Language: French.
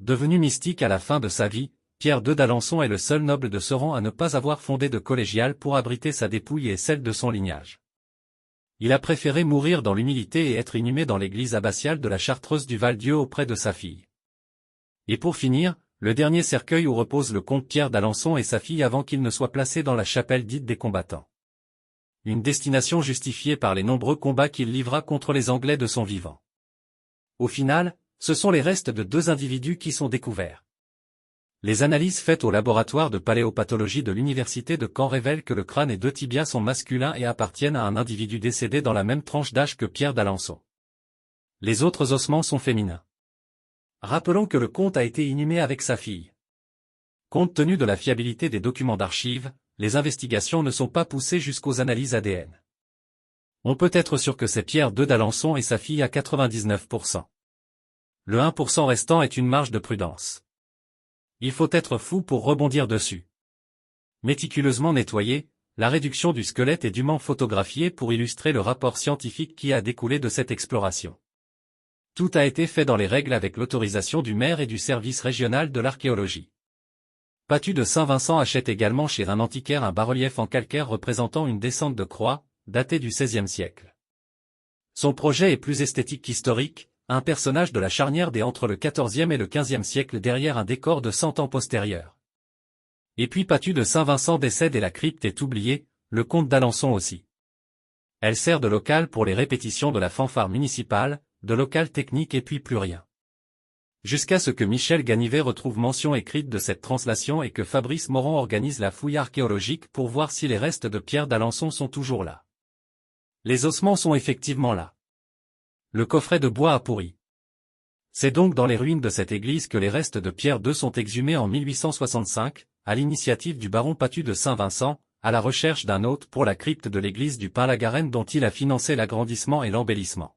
Devenu mystique à la fin de sa vie, Pierre II d'Alençon est le seul noble de ce rang à ne pas avoir fondé de collégiale pour abriter sa dépouille et celle de son lignage. Il a préféré mourir dans l'humilité et être inhumé dans l'église abbatiale de la Chartreuse du Val-Dieu auprès de sa fille. Et pour finir, le dernier cercueil où repose le comte Pierre d'Alençon et sa fille avant qu'il ne soit placé dans la chapelle dite des combattants. Une destination justifiée par les nombreux combats qu'il livra contre les Anglais de son vivant. Au final, ce sont les restes de 2 individus qui sont découverts. Les analyses faites au laboratoire de paléopathologie de l'université de Caen révèlent que le crâne et 2 tibias sont masculins et appartiennent à un individu décédé dans la même tranche d'âge que Pierre d'Alençon. Les autres ossements sont féminins. Rappelons que le comte a été inhumé avec sa fille. Compte tenu de la fiabilité des documents d'archives, les investigations ne sont pas poussées jusqu'aux analyses ADN. On peut être sûr que c'est Pierre II d'Alençon et sa fille à 99%. Le 1% restant est une marge de prudence. Il faut être fou pour rebondir dessus. Méticuleusement nettoyé, la réduction du squelette est dûment photographiée pour illustrer le rapport scientifique qui a découlé de cette exploration. Tout a été fait dans les règles avec l'autorisation du maire et du service régional de l'archéologie. Pattu de Saint-Vincent achète également chez un antiquaire un bas-relief en calcaire représentant une descente de croix, datée du XVIe siècle. Son projet est plus esthétique qu'historique, un personnage de la charnière des entre le XIVe et le XVe siècle derrière un décor de 100 ans postérieur. Et puis Pattu de Saint-Vincent décède et la crypte est oubliée, le comte d'Alençon aussi. Elle sert de local pour les répétitions de la fanfare municipale, de local technique et puis plus rien. Jusqu'à ce que Michel Ganivet retrouve mention écrite de cette translation et que Fabrice Morand organise la fouille archéologique pour voir si les restes de Pierre d'Alençon sont toujours là. Les ossements sont effectivement là. Le coffret de bois a pourri. C'est donc dans les ruines de cette église que les restes de Pierre II sont exhumés en 1865, à l'initiative du baron Pattu de Saint-Vincent, à la recherche d'un hôte pour la crypte de l'église du Pin-la-Garenne dont il a financé l'agrandissement et l'embellissement.